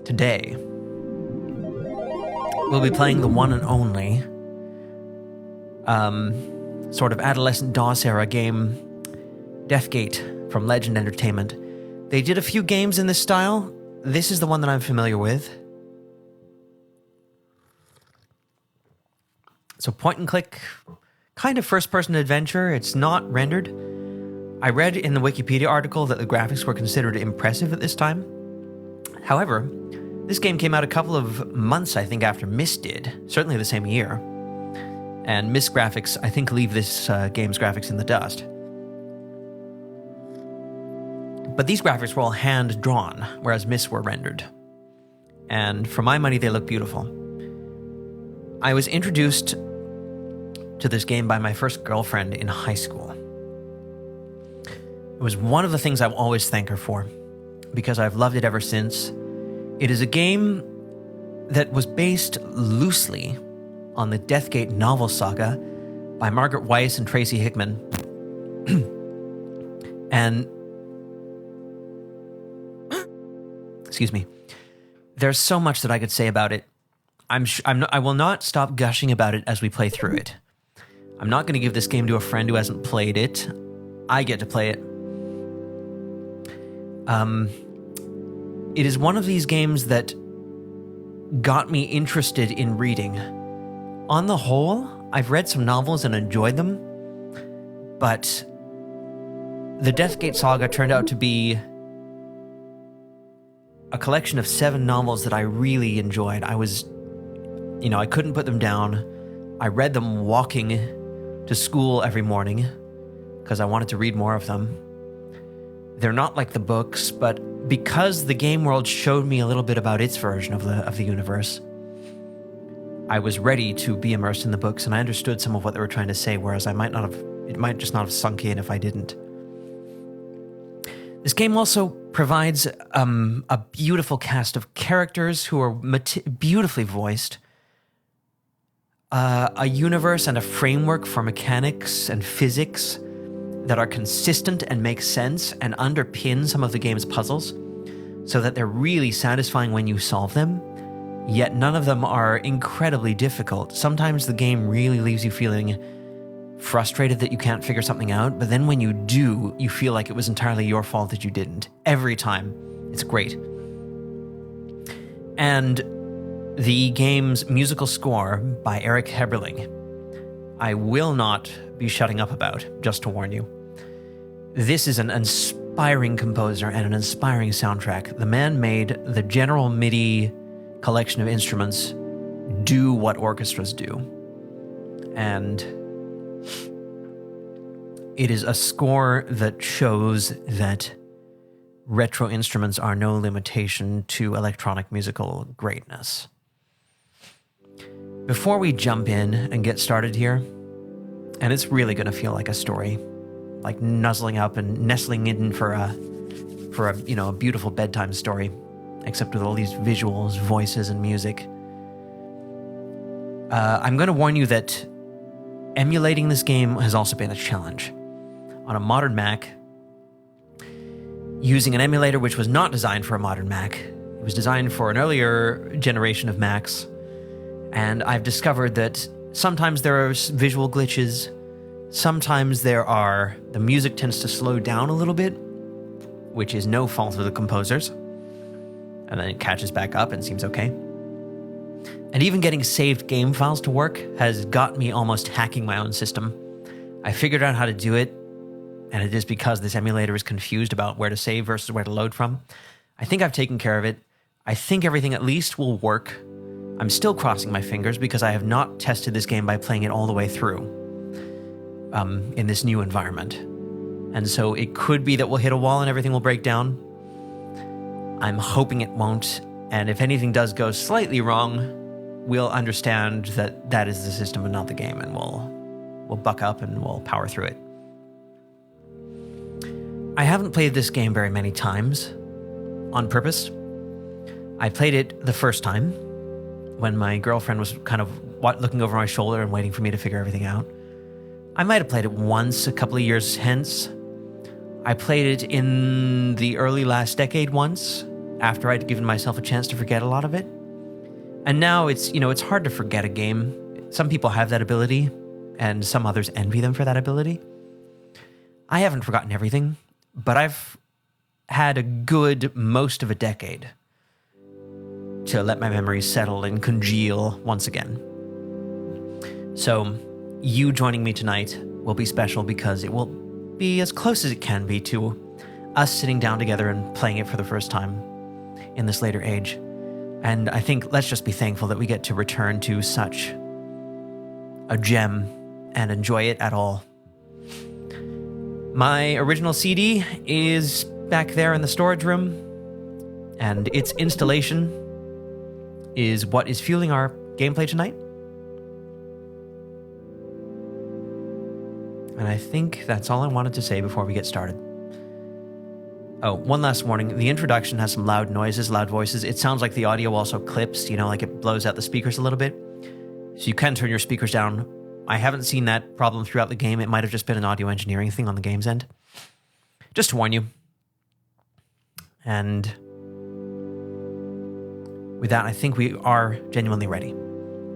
Today, we'll be playing the one and only sort of adolescent DOS-era game, Deathgate from Legend Entertainment. They did a few games in this style. This is the one that I'm familiar with. So point and click, kind of first-person adventure. It's not rendered. I read in the Wikipedia article that the graphics were considered impressive at this time. However, this game came out a couple of months, I think, after Myst did, certainly the same year. And Myst graphics, I think, leave this game's graphics in the dust. But these graphics were all hand-drawn, whereas Myst were rendered. And for my money, they look beautiful. I was introduced to this game by my first girlfriend in high school. It was one of the things I'll always thank her for, because I've loved it ever since. It is a game that was based loosely on the Deathgate novel saga by Margaret Weiss and Tracy Hickman. And excuse me. There's so much that I could say about it. I will not stop gushing about it as we play through it. I'm not going to give this game to a friend who hasn't played it. I get to play it. It is one of these games that got me interested in reading. On the whole, I've read some novels and enjoyed them, but the Deathgate saga turned out to be a collection of 7 novels that I really enjoyed. I couldn't put them down. I read them walking to school every morning because I wanted to read more of them. They're not like the books, but because the game world showed me a little bit about its version of the universe, I was ready to be immersed in the books, and I understood some of what they were trying to say, whereas it might just not have sunk in if I didn't. This game also provides a beautiful cast of characters who are beautifully voiced, a universe and a framework for mechanics and physics that are consistent and make sense and underpin some of the game's puzzles so that they're really satisfying when you solve them, yet none of them are incredibly difficult. Sometimes the game really leaves you feeling frustrated that you can't figure something out, but then when you do, you feel like it was entirely your fault that you didn't. Every time. It's great. And the game's musical score by Eric Heberling, I will not be shutting up about, just to warn you. This is an inspiring composer and an inspiring soundtrack. The man made the general MIDI collection of instruments do what orchestras do. And it is a score that shows that retro instruments are no limitation to electronic musical greatness. Before we jump in and get started here, and it's really going to feel like a story, like nuzzling up and nestling in for a beautiful bedtime story, except with all these visuals, voices, and music. I'm going to warn you that emulating this game has also been a challenge. On a modern Mac, using an emulator which was not designed for a modern Mac, it was designed for an earlier generation of Macs, and I've discovered that sometimes there are visual glitches, sometimes the music tends to slow down a little bit, which is no fault of the composers, and then it catches back up and seems okay. And even getting saved game files to work has got me almost hacking my own system. I figured out how to do it, and it is because this emulator is confused about where to save versus where to load from. I think I've taken care of it. I think everything at least will work. I'm still crossing my fingers because I have not tested this game by playing it all the way through in this new environment. And so it could be that we'll hit a wall and everything will break down. I'm hoping it won't. And if anything does go slightly wrong, we'll understand that that is the system and not the game, and we'll buck up and we'll power through it. I haven't played this game very many times on purpose. I played it the first time when my girlfriend was kind of looking over my shoulder and waiting for me to figure everything out. I might have played it once a couple of years hence. I played it in the early last decade once. after I'd given myself a chance to forget a lot of it. And now it's hard to forget a game. Some people have that ability, and some others envy them for that ability. I haven't forgotten everything, but I've had a good most of a decade to let my memories settle and congeal once again. So you joining me tonight will be special because it will be as close as it can be to us sitting down together and playing it for the first time in this later age. And I think let's just be thankful that we get to return to such a gem and enjoy it at all. My original CD is back there in the storage room, and its installation is what is fueling our gameplay tonight. And I think that's all I wanted to say before we get started. Oh, one last warning. The introduction has some loud noises, loud voices. It sounds like the audio also clips, like it blows out the speakers a little bit. So you can turn your speakers down. I haven't seen that problem throughout the game. It might have just been an audio engineering thing on the game's end. Just to warn you. And with that, I think we are genuinely ready.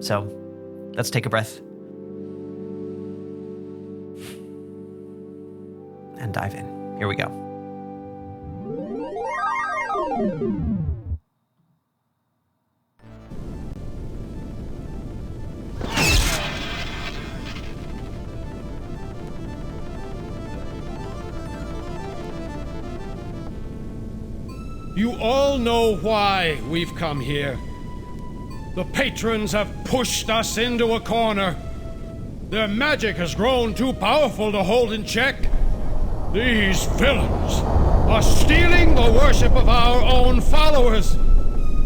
So let's take a breath and dive in. Here we go. You all know why we've come here. The patrons have pushed us into a corner. Their magic has grown too powerful to hold in check. These villains are stealing the worship of our own followers.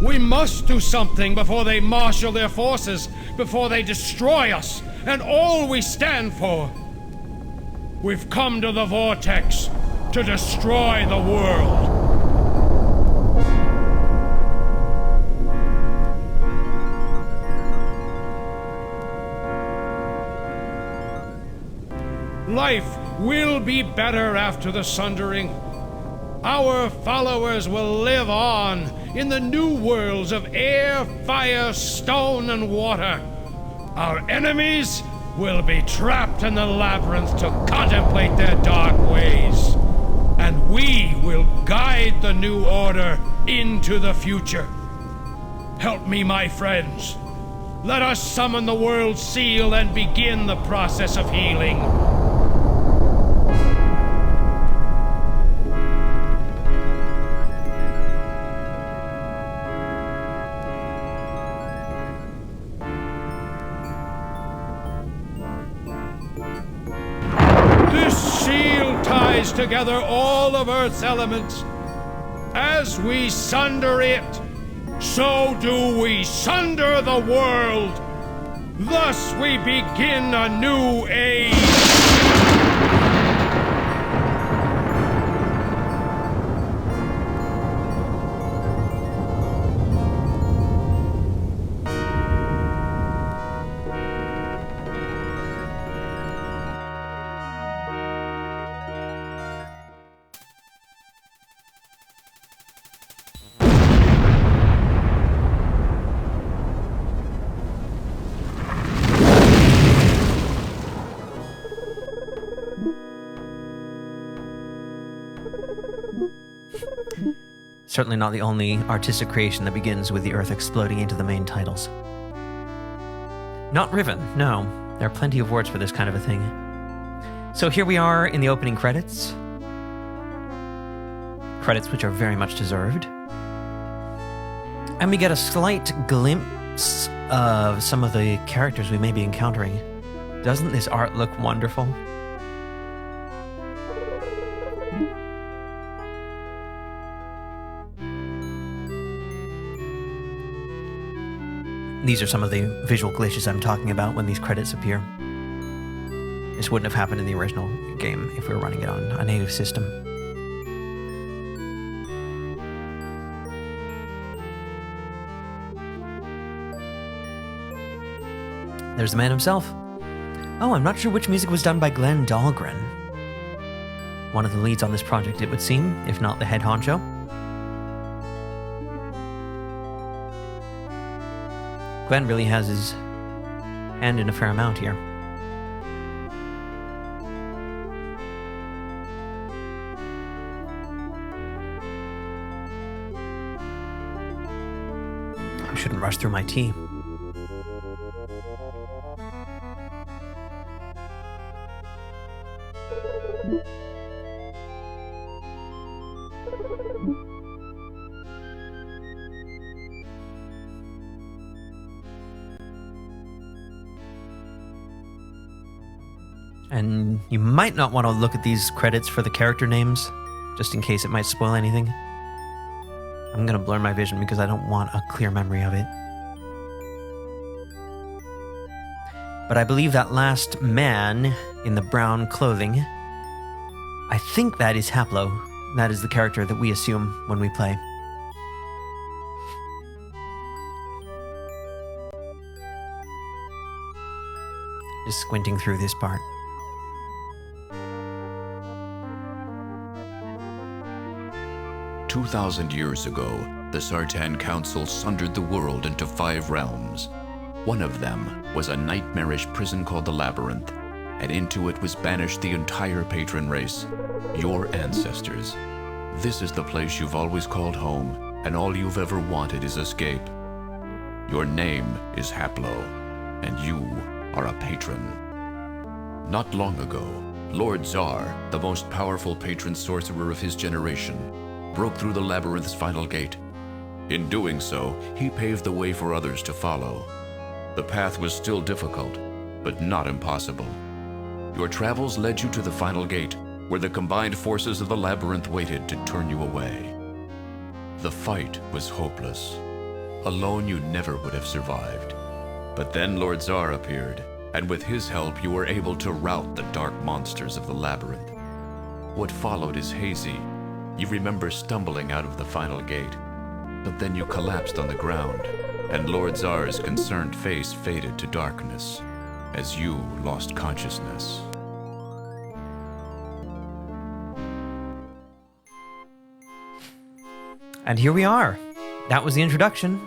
We must do something before they marshal their forces, before they destroy us and all we stand for. We've come to the Vortex to destroy the world. Life will be better after the Sundering. Our followers will live on in the new worlds of air, fire, stone, and water. Our enemies will be trapped in the labyrinth to contemplate their dark ways. And we will guide the new order into the future. Help me, my friends. Let us summon the world seal and begin the process of healing. Together all of Earth's elements. As we sunder it, so do we sunder the world. Thus we begin a new age. Certainly not the only artistic creation that begins with the Earth exploding into the main titles. Not Riven, no. There are plenty of words for this kind of a thing. So here we are in the opening credits. Credits which are very much deserved. And we get a slight glimpse of some of the characters we may be encountering. Doesn't this art look wonderful? These are some of the visual glitches I'm talking about when these credits appear. This wouldn't have happened in the original game if we were running it on a native system. There's the man himself. Oh, I'm not sure which music was done by Glenn Dahlgren. One of the leads on this project, it would seem, if not the head honcho. Glenn really has his hand in a fair amount here. I shouldn't rush through my tea. And you might not want to look at these credits for the character names, just in case it might spoil anything. I'm going to blur my vision because I don't want a clear memory of it. But I believe that last man in the brown clothing, I think that is Haplo. That is the character that we assume when we play. Just squinting through this part. 2,000 years ago, the Sartan Council sundered the world into 5 realms. One of them was a nightmarish prison called the Labyrinth, and into it was banished the entire patron race, your ancestors. This is the place you've always called home, and all you've ever wanted is escape. Your name is Haplo, and you are a patron. Not long ago, Lord Zar, the most powerful patron sorcerer of his generation, broke through the Labyrinth's final gate. In doing so, he paved the way for others to follow. The path was still difficult, but not impossible. Your travels led you to the final gate, where the combined forces of the Labyrinth waited to turn you away. The fight was hopeless. Alone you never would have survived. But then Lord Zar appeared, and with his help you were able to rout the dark monsters of the Labyrinth. What followed is hazy. You remember stumbling out of the final gate, but then you collapsed on the ground, and Lord Zar's concerned face faded to darkness as you lost consciousness. And here we are. That was the introduction,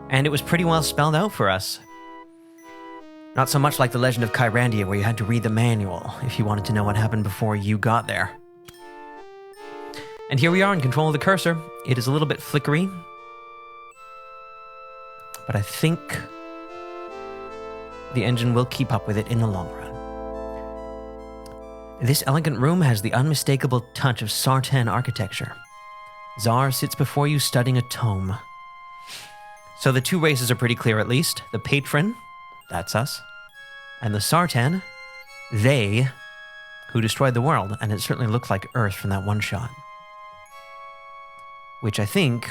and it was pretty well spelled out for us. Not so much like the Legend of Kyrandia, where you had to read the manual if you wanted to know what happened before you got there. And here we are in control of the cursor. It is a little bit flickery, but I think the engine will keep up with it in the long run. This elegant room has the unmistakable touch of Sartan architecture. Zar sits before you studying a tome. So the two races are pretty clear, at least. The Patron, that's us, and the Sartan, they, who destroyed the world, and it certainly looked like Earth from that one shot. Which I think,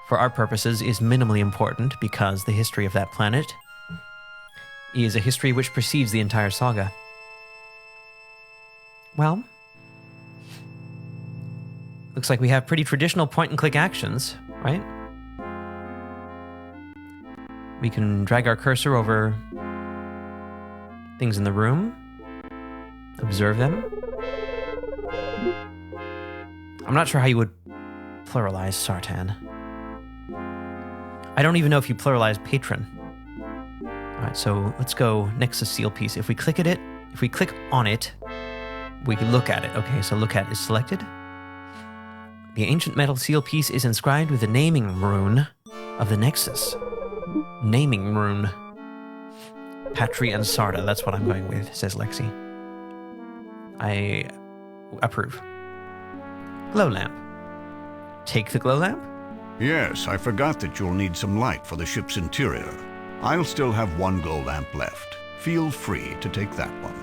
for our purposes, is minimally important because the history of that planet is a history which precedes the entire saga. Well, looks like we have pretty traditional point-and-click actions, right? We can drag our cursor over things in the room, observe them. I'm not sure how you would pluralize Sartan. I don't even know if you pluralize Patron. Alright, so let's go Nexus seal piece. If we click at it, if we click on it, we can look at it. Okay, so look at is selected. The ancient metal seal piece is inscribed with the naming rune of the Nexus. Naming rune. Patri and Sarda, that's what I'm going with, says Lexi. I approve. Glow lamp. Take the glow lamp? Yes, I forgot that you'll need some light for the ship's interior. I'll still have one glow lamp left. Feel free to take that one.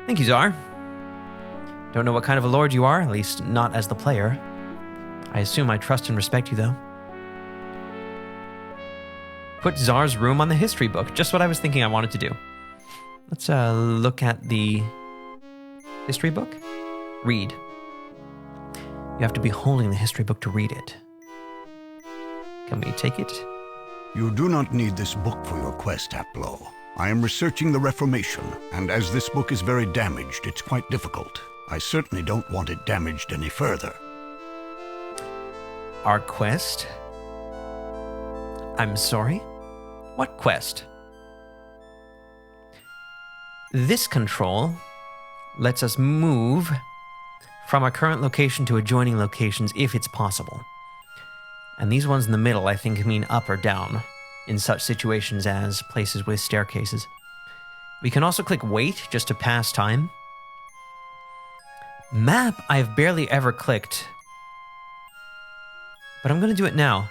Thank you, Zar. Don't know what kind of a lord you are, at least not as the player. I assume I trust and respect you, though. Put Zar's room on the history book. Just what I was thinking I wanted to do. Let's look at the history book. Read. You have to be holding the history book to read it. Can we take it? You do not need this book for your quest, Haplo. I am researching the Reformation, and as this book is very damaged, it's quite difficult. I certainly don't want it damaged any further. Our quest? I'm sorry? What quest? This control lets us move from our current location to adjoining locations if it's possible. And these ones in the middle, I think, mean up or down in such situations as places with staircases. We can also click wait just to pass time. Map, I've barely ever clicked, but I'm going to do it now.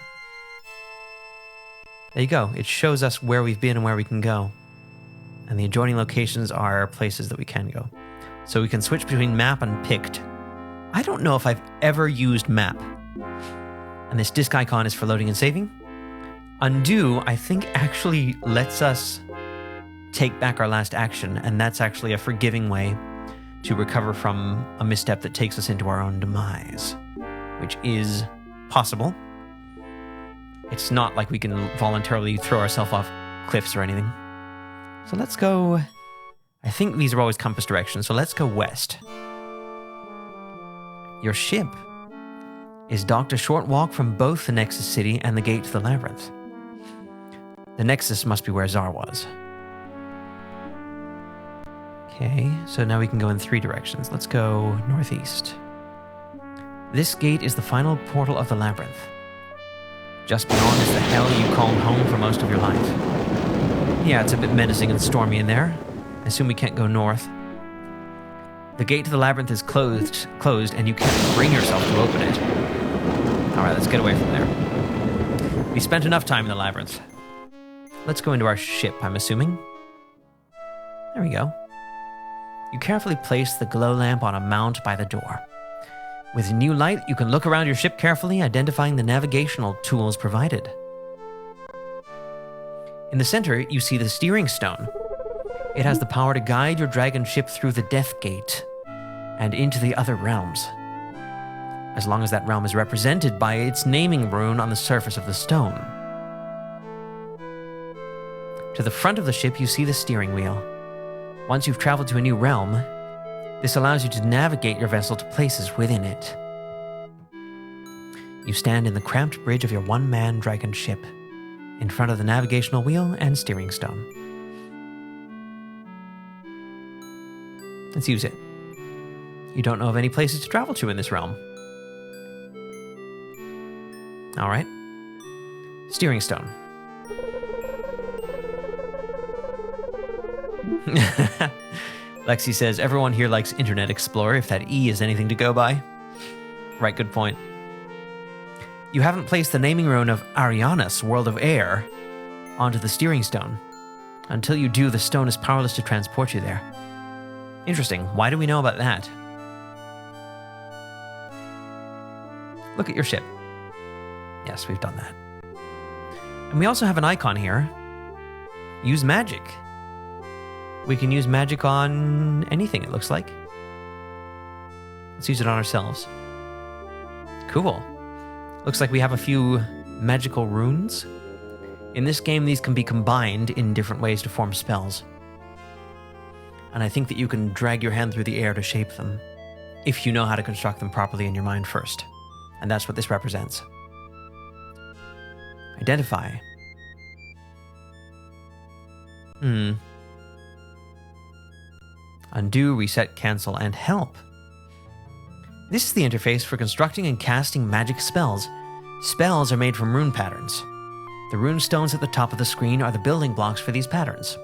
There you go. It shows us where we've been and where we can go. And the adjoining locations are places that we can go. So we can switch between map and picked. I don't know if I've ever used map. And this disk icon is for loading and saving. Undo, I think, actually lets us take back our last action, and that's actually a forgiving way to recover from a misstep that takes us into our own demise, which is possible. It's not like we can voluntarily throw ourselves off cliffs or anything. So let's go... I think these are always compass directions, so let's go west. Your ship is docked a short walk from both the Nexus city and the gate to the labyrinth. The Nexus must be where Zar was. Okay, so now we can go in 3 directions. Let's go northeast. This gate is the final portal of the labyrinth. Just beyond is the hell you called home for most of your life. Yeah, it's a bit menacing and stormy in there. I assume we can't go north. The gate to the labyrinth is closed, and you can't bring yourself to open it. Alright, let's get away from there. We spent enough time in the labyrinth. Let's go into our ship, I'm assuming. There we go. You carefully place the glow lamp on a mount by the door. With new light, you can look around your ship carefully, identifying the navigational tools provided. In the center, you see the steering stone. It has the power to guide your dragon ship through the Death Gate and into the other realms, as long as that realm is represented by its naming rune on the surface of the stone. To the front of the ship, you see the steering wheel. Once you've traveled to a new realm, this allows you to navigate your vessel to places within it. You stand in the cramped bridge of your one-man dragon ship, in front of the navigational wheel and steering stone. Let's use it. You don't know of any places to travel to in this realm. Alright. Steering stone. Lexi says, everyone here likes Internet Explorer, if that E is anything to go by. Right, good point. You haven't placed the naming rune of Arianas, World of Air, onto the steering stone. Until you do, the stone is powerless to transport you there. Interesting. Why do we know about that? Look at your ship. Yes, we've done that. And we also have an icon here. Use magic. We can use magic on anything, it looks like. Let's use it on ourselves. Cool. Looks like we have a few magical runes. In this game, these can be combined in different ways to form spells. And I think that you can drag your hand through the air to shape them, if you know how to construct them properly in your mind first. And that's what this represents. Identify. Undo, reset, cancel, and help. This is the interface for constructing and casting magic spells. Spells are made from rune patterns. The rune stones at the top of the screen are the building blocks for these patterns.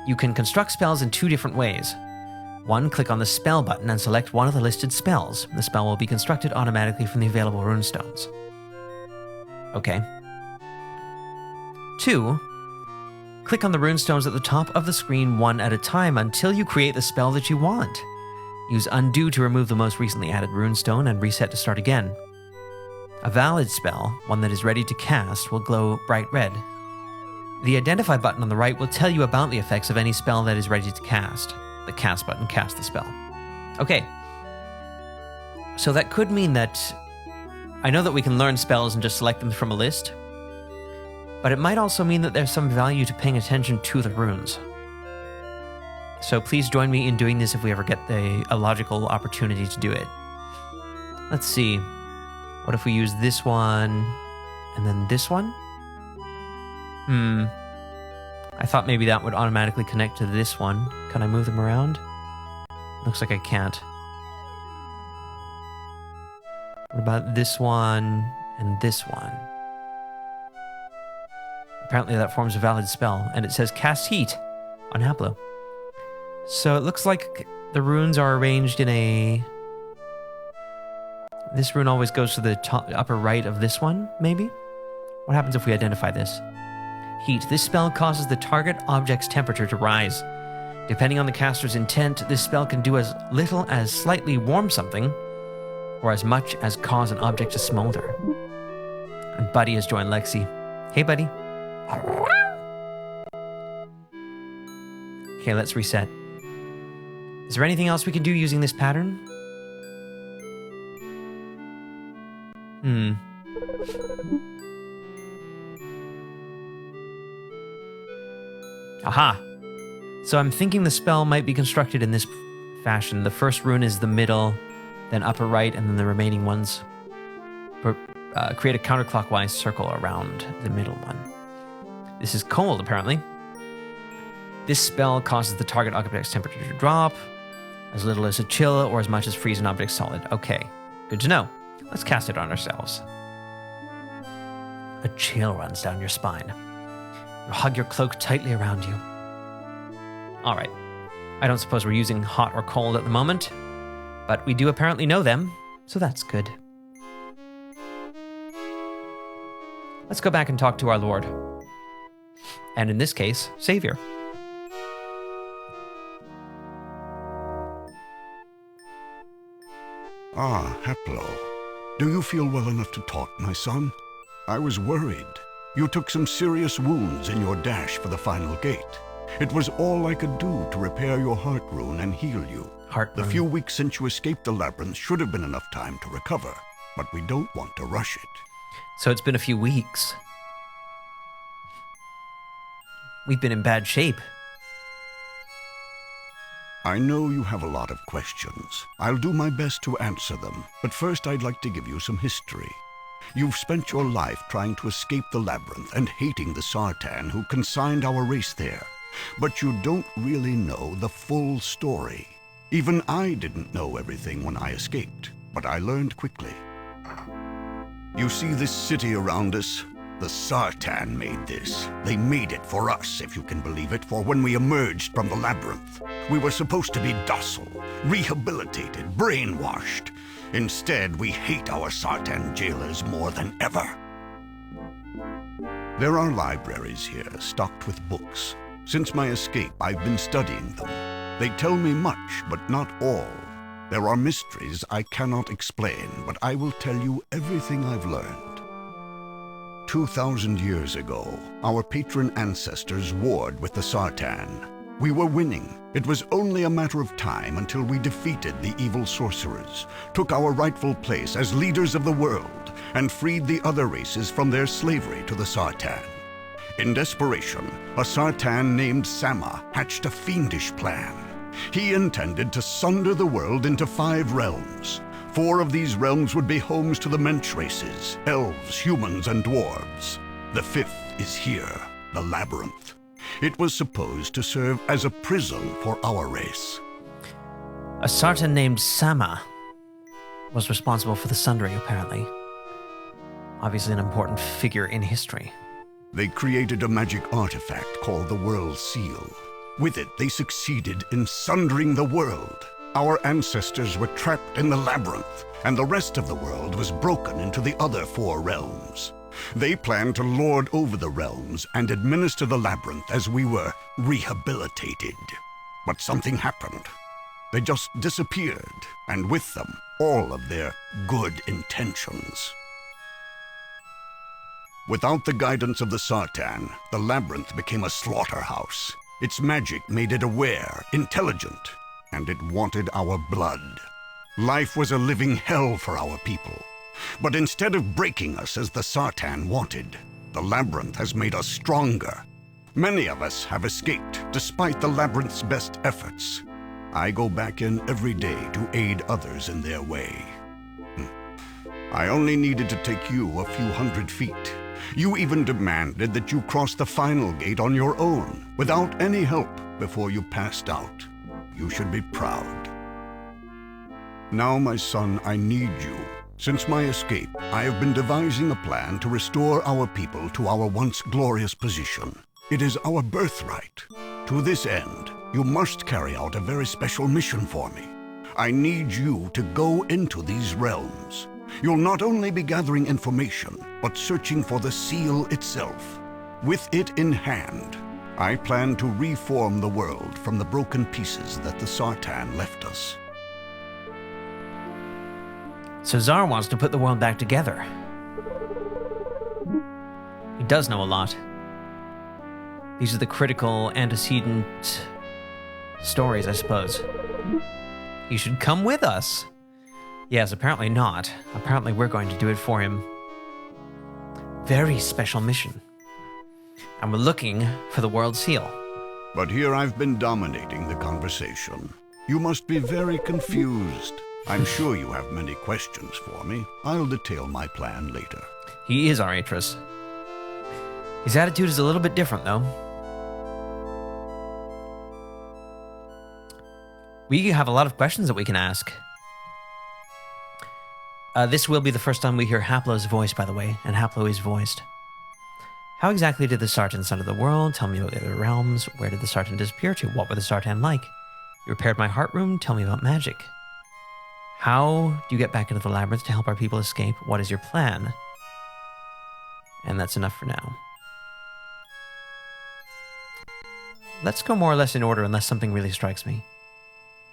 You can construct spells in 2 different ways. 1, click on the spell button and select one of the listed spells. The spell will be constructed automatically from the available rune stones. Okay. 2, click on the rune stones at the top of the screen one at a time until you create the spell that you want. Use undo to remove the most recently added rune stone and reset to start again. A valid spell, one that is ready to cast, will glow bright red. The identify button on the right will tell you about the effects of any spell that is ready to cast. The cast button casts the spell. Okay. So that could mean that... I know that we can learn spells and just select them from a list, but it might also mean that there's some value to paying attention to the runes. So please join me in doing this if we ever get a logical opportunity to do it. Let's see. What if we use this one and then this one? I thought maybe that would automatically connect to this one. Can I move them around? Looks like I can't. What about this one and this one? Apparently that forms a valid spell, and it says cast heat on Haplo. So it looks like the runes are arranged in a... This rune always goes to the top, upper right of this one, maybe? What happens if we identify this? Heat. This spell causes the target object's temperature to rise. Depending on the caster's intent, this spell can do as little as slightly warm something, or as much as cause an object to smolder. And Buddy has joined Lexi. Hey, Buddy. Okay, let's reset. Is there anything else we can do using this pattern? Aha! So I'm thinking the spell might be constructed in this fashion. The first rune is the middle, then upper right, and then the remaining ones create a counterclockwise circle around the middle one. This is cold, apparently. This spell causes the target object's temperature to drop, as little as a chill or as much as freeze an object solid. Okay, good to know. Let's cast it on ourselves. A chill runs down your spine. You hug your cloak tightly around you. All right. I don't suppose we're using hot or cold at the moment, but we do apparently know them, so that's good. Let's go back and talk to our Lord. And in this case, Savior. Ah, Haplo. Do you feel well enough to talk, my son? I was worried. You took some serious wounds in your dash for the final gate. It was all I could do to repair your heart rune and heal you. The few weeks since you escaped the labyrinth should have been enough time to recover, but we don't want to rush it. So it's been a few weeks. We've been in bad shape. I know you have a lot of questions. I'll do my best to answer them, but first I'd like to give you some history. You've spent your life trying to escape the labyrinth and hating the Sartan who consigned our race there. But you don't really know the full story. Even I didn't know everything when I escaped, but I learned quickly. You see this city around us? The Sartan made this. They made it for us, if you can believe it, for when we emerged from the labyrinth, we were supposed to be docile, rehabilitated, brainwashed. Instead, we hate our Sartan jailers more than ever. There are libraries here, stocked with books. Since my escape, I've been studying them. They tell me much, but not all. There are mysteries I cannot explain, but I will tell you everything I've learned. 2,000 years ago, our patron ancestors warred with the Sartan. We were winning. It was only a matter of time until we defeated the evil sorcerers, took our rightful place as leaders of the world, and freed the other races from their slavery to the Sartan. In desperation, a Sartan named Sama hatched a fiendish plan. He intended to sunder the world into 5 realms. 4 of these realms would be homes to the mensch races, elves, humans, and dwarves. The 5th is here, the labyrinth. It was supposed to serve as a prison for our race. A Sartan named Sama was responsible for the sundering, apparently. Obviously an important figure in history. They created a magic artifact called the World Seal. With it, they succeeded in sundering the world. Our ancestors were trapped in the labyrinth, and the rest of the world was broken into the other 4 realms. They planned to lord over the realms and administer the labyrinth as we were rehabilitated. But something happened. They just disappeared, and with them, all of their good intentions. Without the guidance of the Sartan, the labyrinth became a slaughterhouse. Its magic made it aware, intelligent, and it wanted our blood. Life was a living hell for our people. But instead of breaking us as the Sartan wanted, the labyrinth has made us stronger. Many of us have escaped, despite the labyrinth's best efforts. I go back in every day to aid others in their way. I only needed to take you a few hundred feet. You even demanded that you cross the final gate on your own, without any help, before you passed out. You should be proud. Now, my son, I need you. Since my escape, I have been devising a plan to restore our people to our once glorious position. It is our birthright. To this end, you must carry out a very special mission for me. I need you to go into these realms. You'll not only be gathering information, but searching for the seal itself. With it in hand, I plan to reform the world from the broken pieces that the Sartan left us. So Zar wants to put the world back together. He does know a lot. These are the critical antecedent stories, I suppose. He should come with us. Yes, apparently not. Apparently we're going to do it for him. Very special mission. And we're looking for the world seal. But here I've been dominating the conversation. You must be very confused. I'm sure you have many questions for me. I'll detail my plan later. He is our Atris. His attitude is a little bit different, though. We have a lot of questions that we can ask. This will be the first time we hear Haplo's voice, by the way, and Haplo is voiced. How exactly did the Sartan sunder the world? Tell me about the other realms. Where did the Sartan disappear to? What were the Sartan like? You repaired my heart room? Tell me about magic. How do you get back into the labyrinth to help our people escape? What is your plan? And that's enough for now. Let's go more or less in order unless something really strikes me.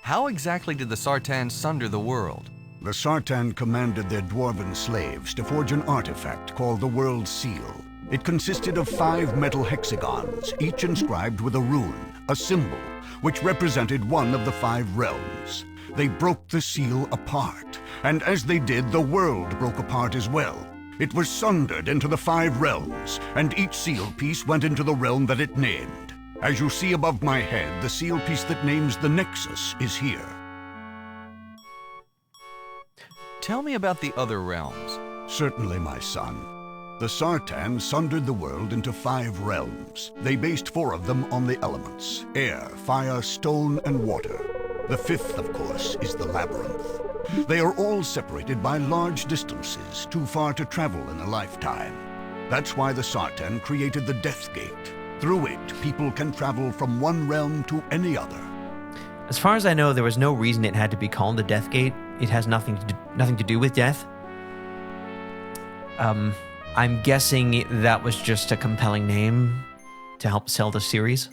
How exactly did the Sartan sunder the world? The Sartan commanded their dwarven slaves to forge an artifact called the World Seal. It consisted of 5 metal hexagons, each inscribed with a rune, a symbol, which represented one of the 5 realms. They broke the seal apart, and as they did, the world broke apart as well. It was sundered into the 5 realms, and each seal piece went into the realm that it named. As you see above my head, the seal piece that names the Nexus is here. Tell me about the other realms. Certainly, my son. The Sartan sundered the world into 5 realms. They based 4 of them on the elements: air, fire, stone, and water. The 5th, of course, is the labyrinth. They are all separated by large distances, too far to travel in a lifetime. That's why the Sartan created the Death Gate. Through it, people can travel from one realm to any other. As far as I know, there was no reason it had to be called the Death Gate. It has nothing to do with death. I'm guessing that was just a compelling name to help sell the series.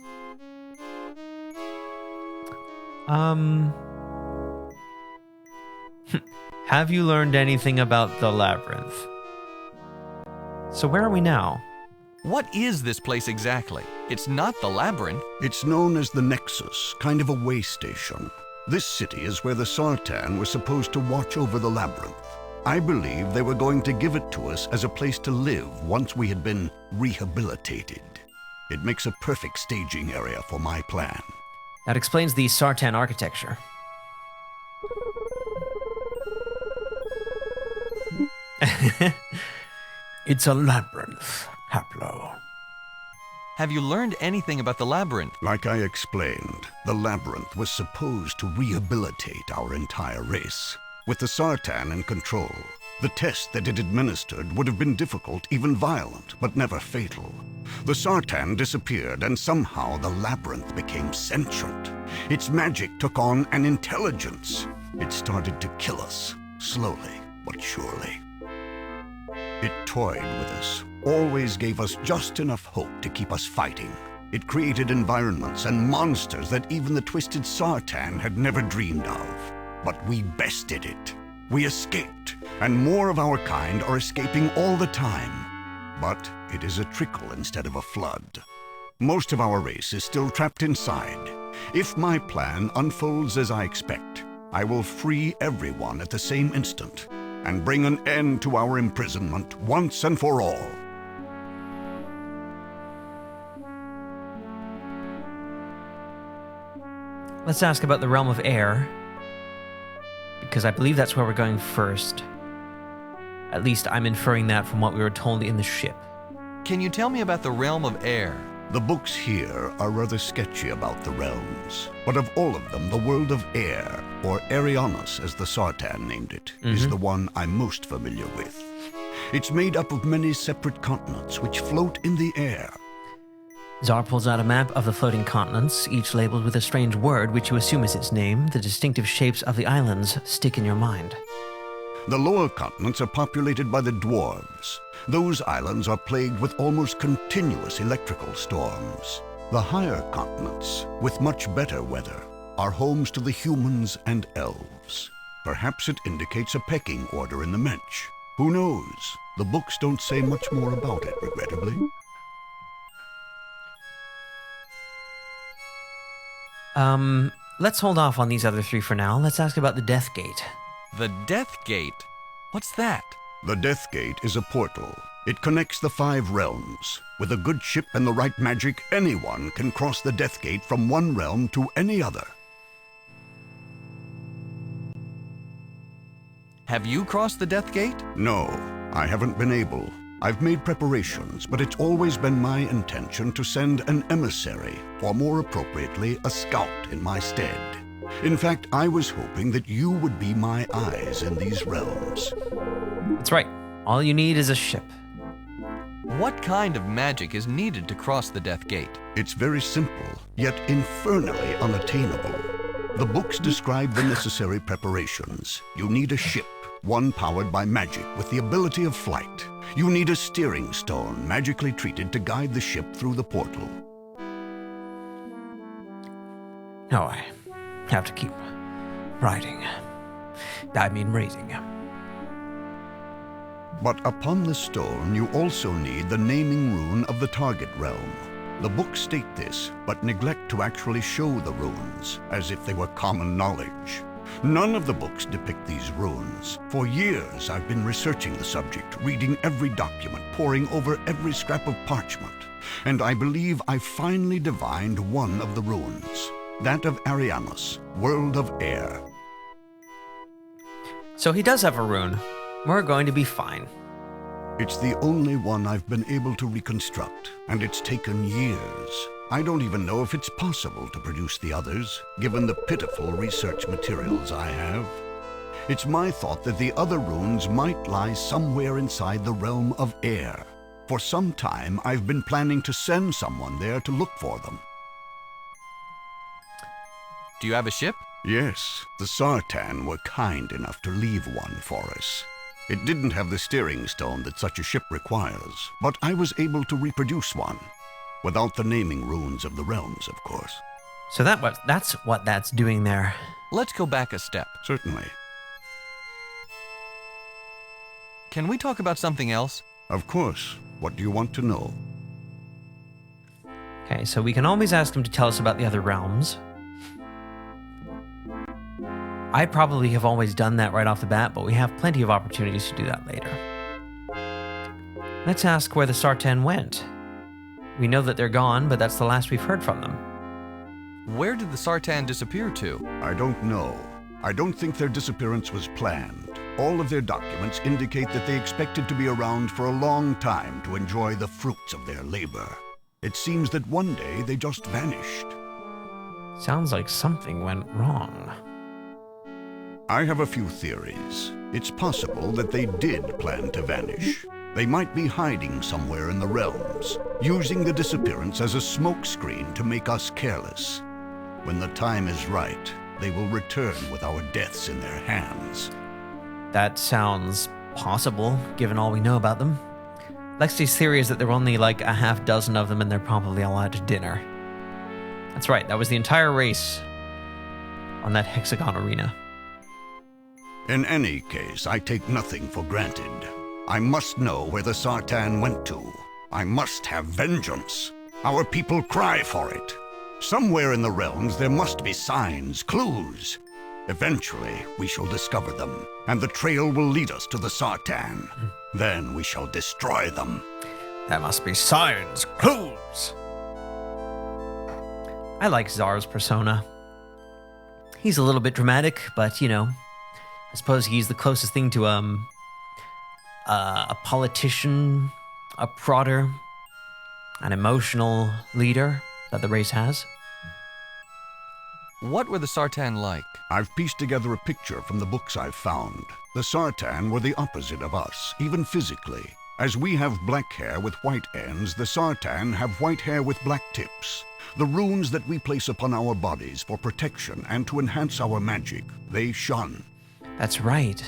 Have you learned anything about the labyrinth? So where are we now? What is this place exactly? It's not the labyrinth. It's known as the Nexus, kind of a way station. This city is where the Sartan were supposed to watch over the labyrinth. I believe they were going to give it to us as a place to live once we had been rehabilitated. It makes a perfect staging area for my plan. That explains the Sartan architecture. It's a labyrinth, Haplo. Have you learned anything about the labyrinth? Like I explained, the labyrinth was supposed to rehabilitate our entire race. With the Sartan in control, the test that it administered would have been difficult, even violent, but never fatal. The Sartan disappeared, and somehow the labyrinth became sentient. Its magic took on an intelligence. It started to kill us, slowly but surely. It toyed with us, always gave us just enough hope to keep us fighting. It created environments and monsters that even the twisted Sartan had never dreamed of. But we bested it. We escaped, and more of our kind are escaping all the time. But it is a trickle instead of a flood. Most of our race is still trapped inside. If my plan unfolds as I expect, I will free everyone at the same instant and bring an end to our imprisonment once and for all. Let's ask about the realm of air, because I believe that's where we're going first. At least I'm inferring that from what we were told in the ship. Can you tell me about the realm of air? The books here are rather sketchy about the realms, but of all of them, the world of air, or Arianos as the Sartan named it, is the one I'm most familiar with. It's made up of many separate continents which float in the air. Zar pulls out a map of the floating continents, each labeled with a strange word which you assume is its name. The distinctive shapes of the islands stick in your mind. The lower continents are populated by the dwarves. Those islands are plagued with almost continuous electrical storms. The higher continents, with much better weather, are homes to the humans and elves. Perhaps it indicates a pecking order in the Mensch. Who knows? The books don't say much more about it, regrettably. Let's hold off on these other three for now. Let's ask about the Death Gate. The Death Gate? What's that? The Death Gate is a portal. It connects the 5 realms. With a good ship and the right magic, anyone can cross the Death Gate from one realm to any other. Have you crossed the Death Gate? No, I haven't been able. I've made preparations, but it's always been my intention to send an emissary, or more appropriately, a scout in my stead. In fact, I was hoping that you would be my eyes in these realms. That's right. All you need is a ship. What kind of magic is needed to cross the Death Gate? It's very simple, yet infernally unattainable. The books describe the necessary preparations. You need a ship, one powered by magic with the ability of flight. You need a steering stone magically treated to guide the ship through the portal. No, I have to keep reading. But upon the stone, you also need the naming rune of the target realm. The books state this, but neglect to actually show the runes, as if they were common knowledge. None of the books depict these runes. For years, I've been researching the subject, reading every document, poring over every scrap of parchment, and I believe I finally divined one of the runes, that of Arianos, World of Air. So he does have a rune. We're going to be fine. It's the only one I've been able to reconstruct, and it's taken years. I don't even know if it's possible to produce the others, given the pitiful research materials I have. It's my thought that the other runes might lie somewhere inside the realm of air. For some time, I've been planning to send someone there to look for them. Do you have a ship? Yes, the Sartan were kind enough to leave one for us. It didn't have the steering stone that such a ship requires, but I was able to reproduce one. Without the naming runes of the realms, of course. So that's what that's doing there. Let's go back a step. Certainly. Can we talk about something else? Of course. What do you want to know? Okay, so we can always ask him to tell us about the other realms. I probably have always done that right off the bat, but we have plenty of opportunities to do that later. Let's ask where the Sartan went. We know that they're gone, but that's the last we've heard from them. Where did the Sartan disappear to? I don't know. I don't think their disappearance was planned. All of their documents indicate that they expected to be around for a long time to enjoy the fruits of their labor. It seems that one day they just vanished. Sounds like something went wrong. I have a few theories. It's possible that they did plan to vanish. They might be hiding somewhere in the realms, using the disappearance as a smokescreen to make us careless. When the time is right, they will return with our deaths in their hands. That sounds possible, given all we know about them. Lexi's theory is that there were only like a half dozen of them and they're probably all out to dinner. That's right, that was the entire race on that hexagon arena. In any case, I take nothing for granted. I must know where the Sartan went to. I must have vengeance. Our people cry for it. Somewhere in the realms there must be signs, clues. Eventually, we shall discover them, and the trail will lead us to the Sartan. Then we shall destroy them. There must be signs, clues. I like Zar's persona. He's a little bit dramatic, but you know, I suppose he's the closest thing to a politician, a prodder, an emotional leader that the race has. What were the Sartan like? I've pieced together a picture from the books I've found. The Sartan were the opposite of us, even physically. As we have black hair with white ends, the Sartan have white hair with black tips. The runes that we place upon our bodies for protection and to enhance our magic, they shun. That's right.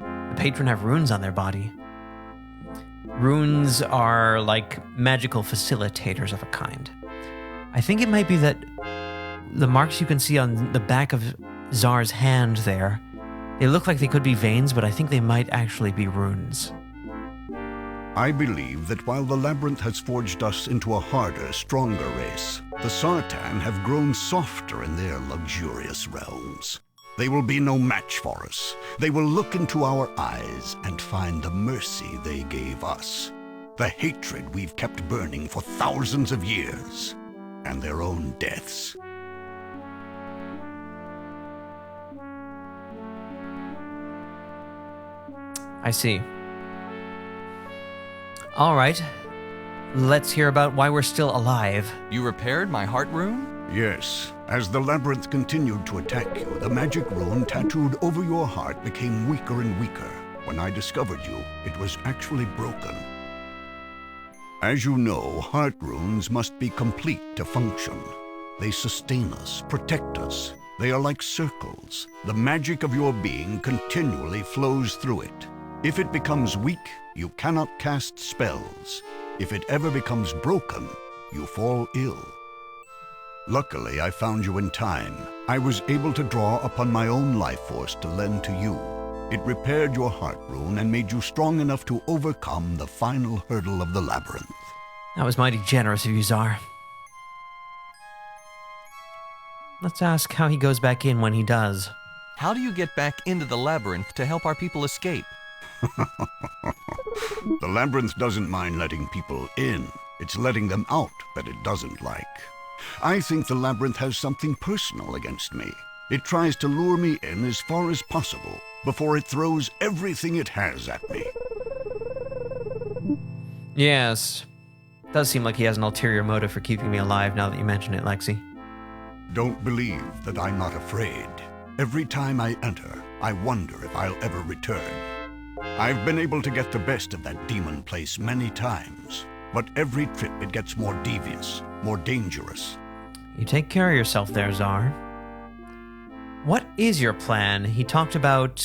The Patron have runes on their body. Runes are like magical facilitators of a kind. I think it might be that the marks you can see on the back of Czar's hand there, they look like they could be veins, but I think they might actually be runes. I believe that while the Labyrinth has forged us into a harder, stronger race, the Sartan have grown softer in their luxurious realms. They will be no match for us. They will look into our eyes and find the mercy they gave us, the hatred we've kept burning for thousands of years, and their own deaths. I see. All right. Let's hear about why we're still alive. You repaired my heart rune? Yes. As the Labyrinth continued to attack you, the magic rune tattooed over your heart became weaker and weaker. When I discovered you, it was actually broken. As you know, heart runes must be complete to function. They sustain us, protect us. They are like circles. The magic of your being continually flows through it. If it becomes weak, you cannot cast spells. If it ever becomes broken, you fall ill. Luckily, I found you in time. I was able to draw upon my own life force to lend to you. It repaired your heart rune and made you strong enough to overcome the final hurdle of the Labyrinth. That was mighty generous of you, Czar. Let's ask how he goes back in when he does. How do you get back into the Labyrinth to help our people escape? The Labyrinth doesn't mind letting people in. It's letting them out that it doesn't like. I think the Labyrinth has something personal against me. It tries to lure me in as far as possible before it throws everything it has at me. Yes. Does seem like he has an ulterior motive for keeping me alive now that you mention it, Lexi. Don't believe that I'm not afraid. Every time I enter, I wonder if I'll ever return. I've been able to get the best of that demon place many times, but every trip it gets more devious, more dangerous. You take care of yourself there, Czar. What is your plan? He talked about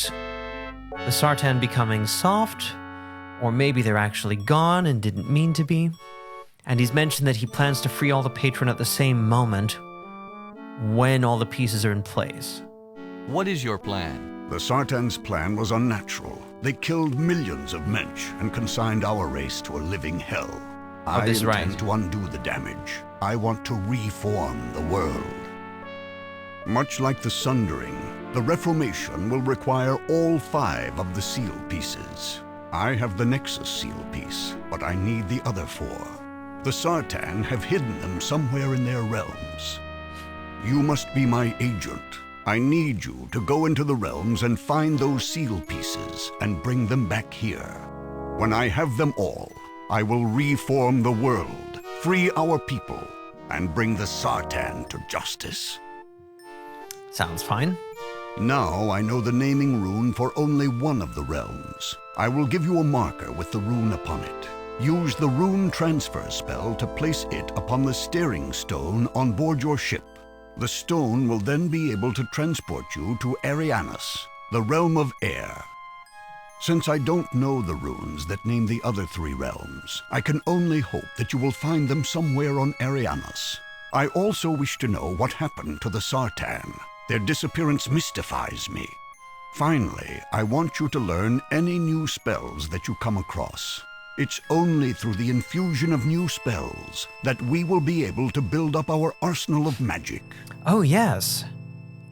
the Sartan becoming soft, or maybe they're actually gone and didn't mean to be. And he's mentioned that he plans to free all the Patron at the same moment when all the pieces are in place. What is your plan? The Sartan's plan was unnatural. They killed millions of Mensch and consigned our race to a living hell. I intend to undo the damage. I want to reform the world. Much like the Sundering, the Reformation will require all 5 of the seal pieces. I have the Nexus seal piece, but I need the other 4. The Sartan have hidden them somewhere in their realms. You must be my agent. I need you to go into the realms and find those seal pieces and bring them back here. When I have them all, I will reform the world, free our people, and bring the Sartan to justice. Sounds fine. Now I know the naming rune for only one of the realms. I will give you a marker with the rune upon it. Use the rune transfer spell to place it upon the steering stone on board your ship. The stone will then be able to transport you to Arianus, the realm of air. Since I don't know the runes that name the other 3 realms, I can only hope that you will find them somewhere on Arianus. I also wish to know what happened to the Sartan. Their disappearance mystifies me. Finally, I want you to learn any new spells that you come across. It's only through the infusion of new spells that we will be able to build up our arsenal of magic. Oh, yes.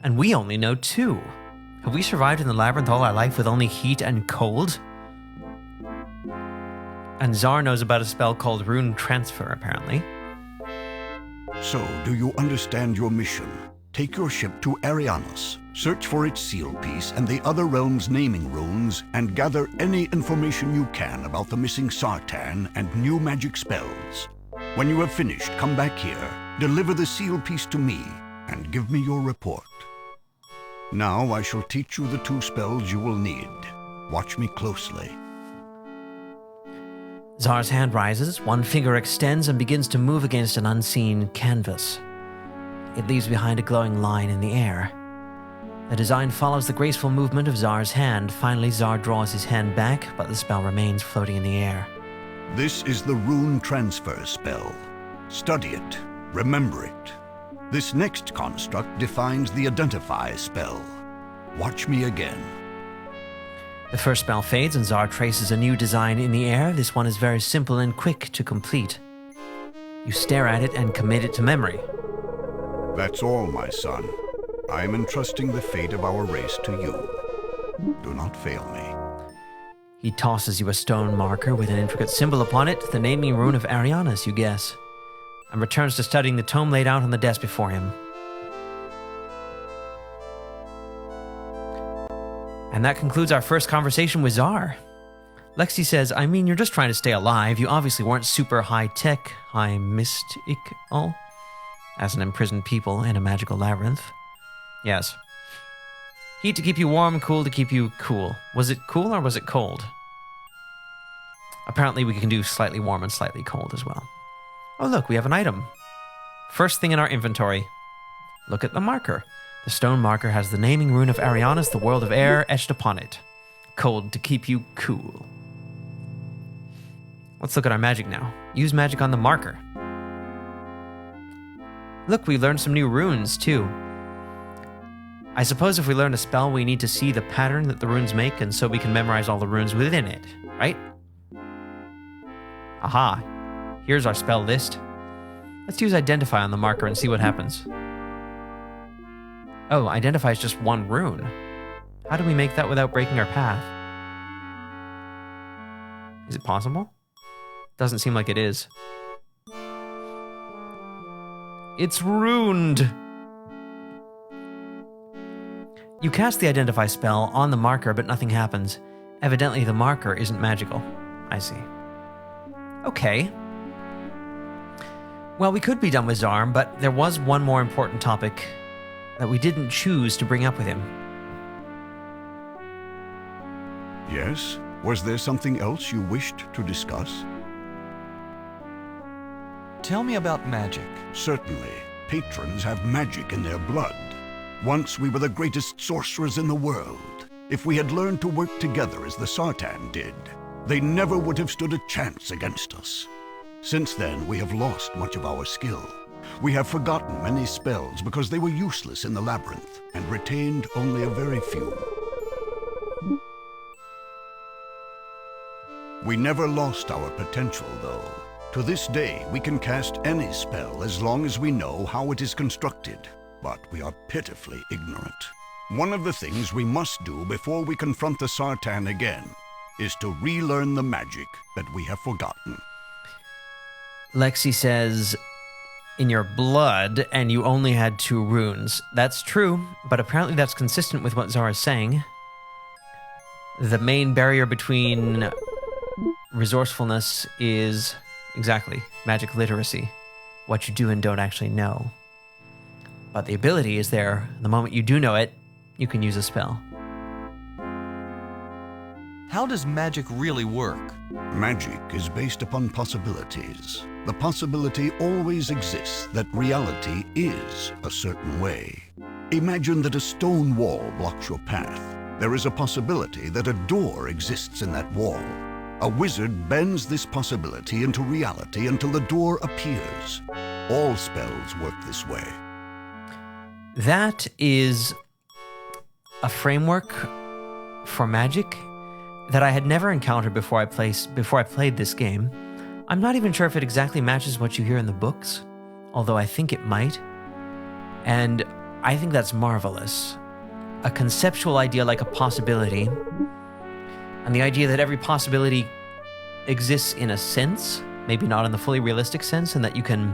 And we only know 2. Have we survived in the Labyrinth all our life with only heat and cold? And Czar knows about a spell called Rune Transfer, apparently. So, do you understand your mission? Take your ship to Arianus, search for its seal piece and the other realms' naming runes, and gather any information you can about the missing Sartan and new magic spells. When you have finished, come back here, deliver the seal piece to me, and give me your report. Now I shall teach you the 2 spells you will need. Watch me closely. Zar's hand rises, one finger extends and begins to move against an unseen canvas. It leaves behind a glowing line in the air. The design follows the graceful movement of Zar's hand. Finally, Zar draws his hand back, but the spell remains floating in the air. This is the rune transfer spell. Study it. Remember it. This next construct defines the identify spell. Watch me again. The first spell fades and Zar traces a new design in the air. This one is very simple and quick to complete. You stare at it and commit it to memory. That's all, my son. I am entrusting the fate of our race to you. Do not fail me. He tosses you a stone marker with an intricate symbol upon it, the naming rune of Arianas, you guess, and returns to studying the tome laid out on the desk before him. And that concludes our first conversation with Zar. Lexi says, I mean, you're just trying to stay alive. You obviously weren't super high-tech, high-mystical, as an imprisoned people in a magical labyrinth. Yes. Heat to keep you warm, cool to keep you cool. Was it cool or was it cold? Apparently we can do slightly warm and slightly cold as well. Oh look, we have an item. First thing in our inventory. Look at the marker. The stone marker has the naming rune of Arianas, the world of air, etched upon it. Cold to keep you cool. Let's look at our magic now. Use magic on the marker. Look, we learned some new runes too. I suppose if we learn a spell, we need to see the pattern that the runes make, and so we can memorize all the runes within it, right? Aha. Here's our spell list. Let's use Identify on the marker and see what happens. Oh, Identify is just one rune. How do we make that without breaking our path? Is it possible? Doesn't seem like it is. It's ruined! You cast the Identify spell on the marker, but nothing happens. Evidently, the marker isn't magical. I see. Okay. Well, we could be done with Zarm, but there was one more important topic that we didn't choose to bring up with him. Yes? Was there something else you wished to discuss? Tell me about magic. Certainly. Patrons have magic in their blood. Once we were the greatest sorcerers in the world. If we had learned to work together as the Sartan did, they never would have stood a chance against us. Since then, we have lost much of our skill. We have forgotten many spells because they were useless in the labyrinth and retained only a very few. We never lost our potential, though. To this day, we can cast any spell as long as we know how it is constructed, but we are pitifully ignorant. One of the things we must do before we confront the Sartan again is to relearn the magic that we have forgotten. Lexi says, in your blood, and you only had 2 runes. That's true, but apparently that's consistent with what Zara is saying. The main barrier between resourcefulness is, exactly, magic literacy. What you do and don't actually know. But the ability is there. The moment you do know it, you can use a spell. How does magic really work? Magic is based upon possibilities. The possibility always exists that reality is a certain way. Imagine that a stone wall blocks your path. There is a possibility that a door exists in that wall. A wizard bends this possibility into reality until the door appears. All spells work this way. That is a framework for magic that I had never encountered before I played this game. I'm not even sure if it exactly matches what you hear in the books, although I think it might. And I think that's marvelous. A conceptual idea like a possibility, and the idea that every possibility exists in a sense, maybe not in the fully realistic sense, and that you can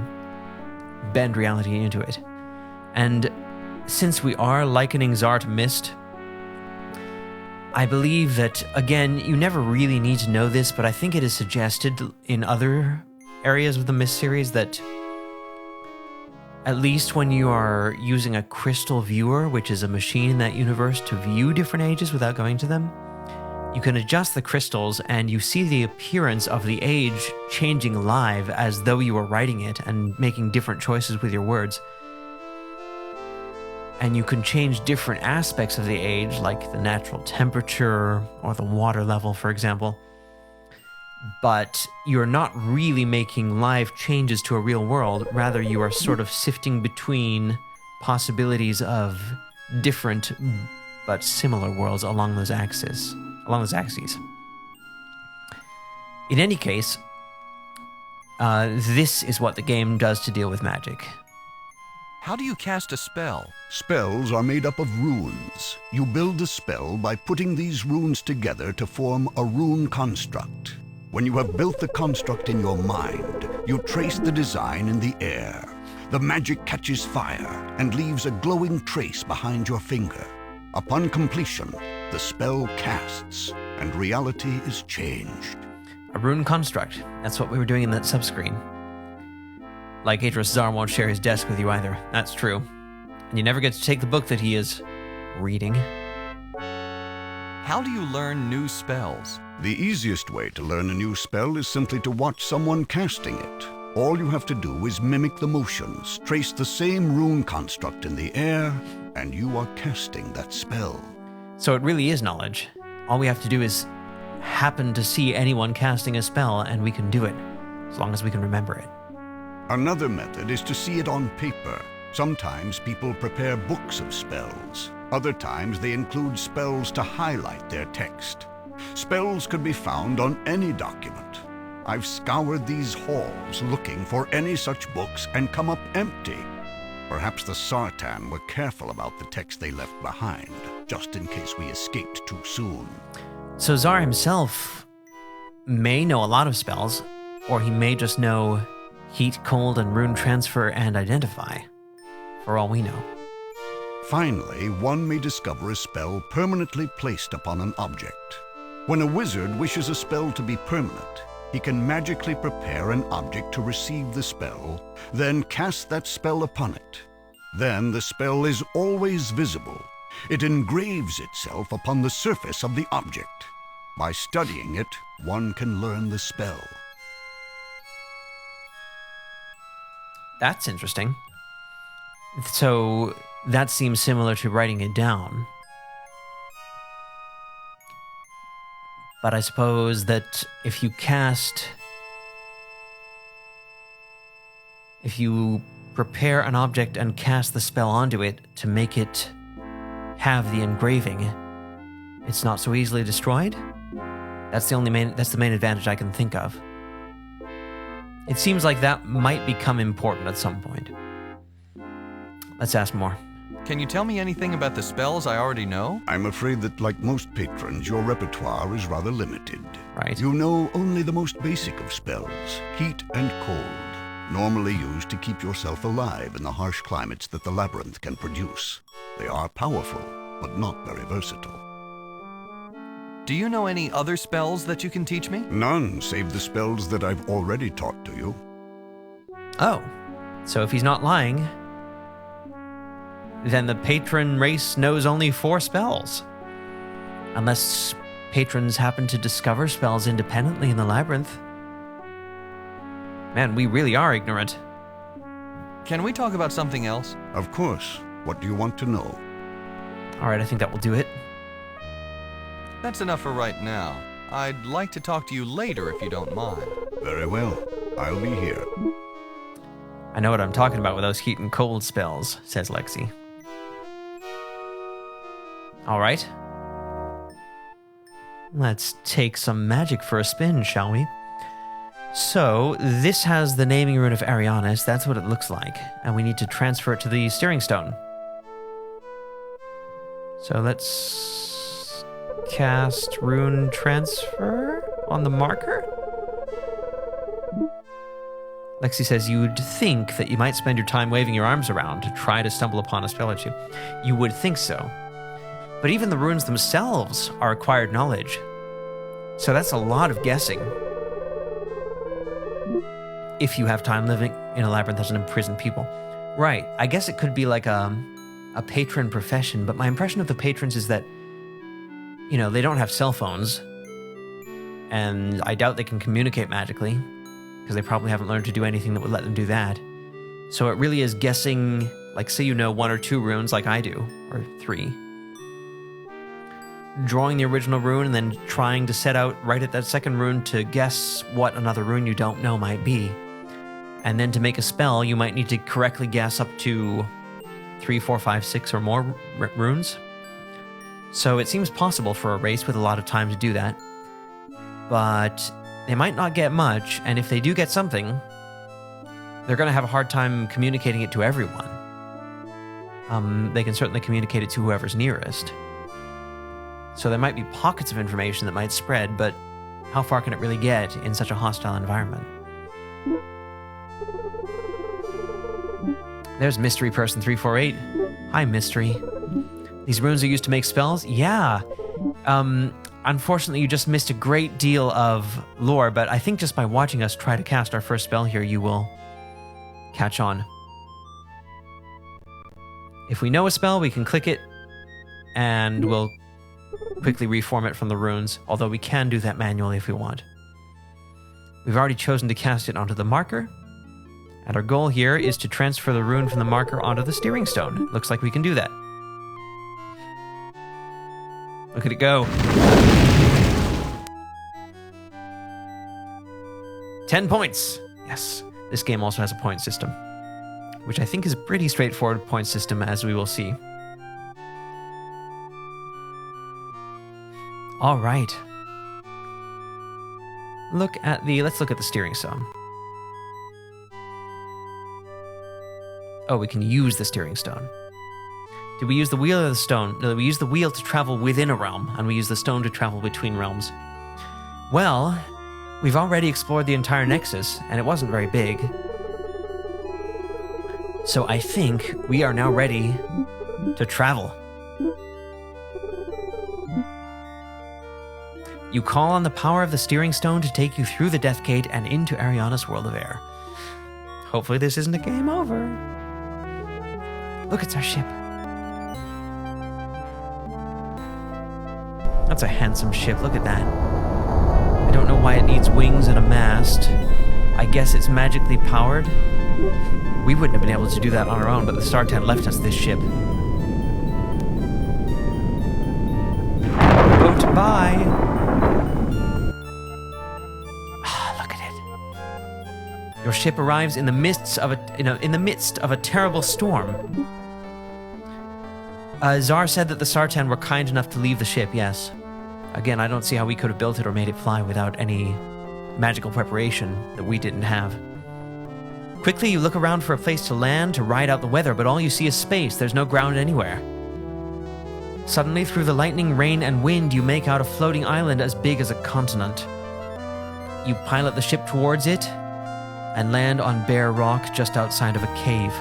bend reality into it. And since we are likening Zar to Mist, I believe that, again, you never really need to know this, but I think it is suggested in other areas of the Mist series that, at least when you are using a crystal viewer, which is a machine in that universe to view different ages without going to them, you can adjust the crystals and you see the appearance of the age changing live as though you were writing it and making different choices with your words. And you can change different aspects of the age, like the natural temperature or the water level, for example. But you're not really making live changes to a real world. Rather, you are sort of sifting between possibilities of different but similar worlds along those axes. In any case, this is what the game does to deal with magic. How do you cast a spell? Spells are made up of runes. You build a spell by putting these runes together to form a rune construct. When you have built the construct in your mind, you trace the design in the air. The magic catches fire and leaves a glowing trace behind your finger. Upon completion, the spell casts, and reality is changed. A rune construct. That's what we were doing in that subscreen. Like Idris Zar won't share his desk with you either. That's true. And you never get to take the book that he is reading. How do you learn new spells? The easiest way to learn a new spell is simply to watch someone casting it. All you have to do is mimic the motions, trace the same rune construct in the air, and you are casting that spell. So it really is knowledge. All we have to do is happen to see anyone casting a spell, and we can do it, as long as we can remember it. Another method is to see it on paper. Sometimes people prepare books of spells. Other times they include spells to highlight their text. Spells could be found on any document. I've scoured these halls looking for any such books and come up empty. Perhaps the Sartan were careful about the text they left behind, just in case we escaped too soon. So Zar himself may know a lot of spells, or he may just know heat, cold, and rune transfer and identify, for all we know. Finally, one may discover a spell permanently placed upon an object. When a wizard wishes a spell to be permanent, he can magically prepare an object to receive the spell, then cast that spell upon it. Then the spell is always visible. It engraves itself upon the surface of the object. By studying it, one can learn the spell. That's interesting. So that seems similar to writing it down. But I suppose that if you prepare an object and cast the spell onto it to make it have the engraving, it's not so easily destroyed? That's the main advantage I can think of. It seems like that might become important at some point. Let's ask more. Can you tell me anything about the spells I already know? I'm afraid that, like most patrons, your repertoire is rather limited. Right. You know only the most basic of spells, heat and cold, normally used to keep yourself alive in the harsh climates that the labyrinth can produce. They are powerful, but not very versatile. Do you know any other spells that you can teach me? None, save the spells that I've already taught to you. Oh, so if he's not lying, then the patron race knows only 4 spells. Unless patrons happen to discover spells independently in the labyrinth. Man, we really are ignorant. Can we talk about something else? Of course. What do you want to know? All right, I think that will do it. That's enough for right now. I'd like to talk to you later if you don't mind. Very well. I'll be here. I know what I'm talking about with those heat and cold spells, says Lexi. All right. Let's take some magic for a spin, shall we? So, this has the naming rune of Arianis. That's what it looks like. And we need to transfer it to the steering stone. So let's cast rune transfer on the marker. Lexi says you'd think that you might spend your time waving your arms around to try to stumble upon a spell or two. You would think so. But even the runes themselves are acquired knowledge. So that's a lot of guessing. if you have time living in a labyrinth that doesn't imprison people. Right. I guess it could be like a patron profession, but my impression of the patrons is that, you know, they don't have cell phones, and I doubt they can communicate magically, because they probably haven't learned to do anything that would let them do that. So it really is guessing, like, say you know 1 or 2 runes like I do, or 3. Drawing the original rune and then trying to set out right at that second rune to guess what another rune you don't know might be. And then to make a spell, you might need to correctly guess up to 3, 4, 5, 6 or more runes. So it seems possible for a race with a lot of time to do that. But they might not get much, and if they do get something, they're going to have a hard time communicating it to everyone. They can certainly communicate it to whoever's nearest. So there might be pockets of information that might spread, but how far can it really get in such a hostile environment? There's Mystery Person 348. Hi, Mystery. These runes are used to make spells? Yeah. Unfortunately, you just missed a great deal of lore, but I think just by watching us try to cast our first spell here, you will catch on. If we know a spell, we can click it, and we'll quickly reform it from the runes, although we can do that manually if we want. We've already chosen to cast it onto the marker, and our goal here is to transfer the rune from the marker onto the steering stone. Looks like we can do that. Look at it go. 10 points! Yes, this game also has a point system, which I think is a pretty straightforward point system, as we will see. All right. Let's look at the steering stone. Oh, we can use the steering stone. Did we use the wheel or the stone? No, we use the wheel to travel within a realm, and we use the stone to travel between realms. Well, we've already explored the entire Nexus, and it wasn't very big. So I think we are now ready to travel. You call on the power of the steering stone to take you through the Death Gate and into Ariana's world of air. Hopefully this isn't a game over. Look, it's our ship. That's a handsome ship, look at that. I don't know why it needs wings and a mast. I guess it's magically powered. We wouldn't have been able to do that on our own, but the Sartan left us this ship. Boat, bye! Your ship arrives in the midst of a terrible storm. Zar said that the Sartan were kind enough to leave the ship, yes. Again, I don't see how we could have built it or made it fly without any magical preparation that we didn't have. Quickly, you look around for a place to land to ride out the weather, but all you see is space. There's no ground anywhere. Suddenly, through the lightning, rain, and wind, you make out a floating island as big as a continent. You pilot the ship towards it, and land on bare rock just outside of a cave.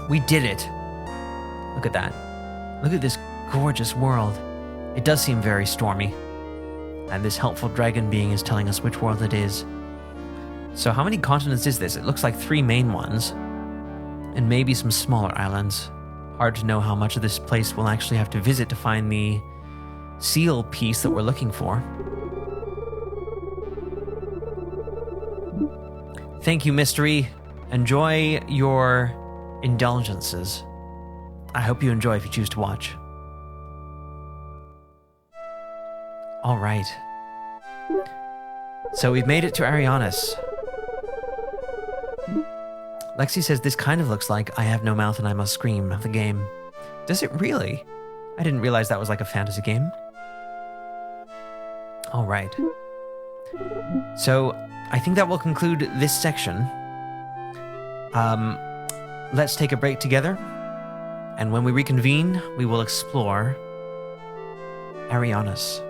We did it. Look at that. Look at this gorgeous world. It does seem very stormy. And this helpful dragon being is telling us which world it is. So how many continents is this? It looks like 3 main ones. And maybe some smaller islands. Hard to know how much of this place we'll actually have to visit to find the seal piece that we're looking for. Thank you, Mystery. Enjoy your indulgences. I hope you enjoy if you choose to watch. All right. So we've made it to Arianas. Lexi says this kind of looks like I Have No Mouth and I Must Scream, the game. Does it really? I didn't realize that was like a fantasy game. All right. So I think that will conclude this section. Let's take a break together, and when we reconvene, we will explore Arianas.